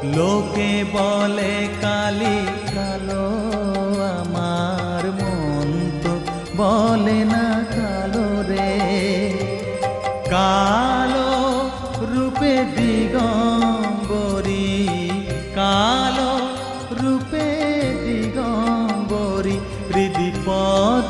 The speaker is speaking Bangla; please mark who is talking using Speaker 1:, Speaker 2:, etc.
Speaker 1: লোকে বলে কালি কালো, আমার মন তো বলে না কালো রে। কালো রূপে দিগম্বরী, কালো রূপে দিগম্বরী, হৃদি পর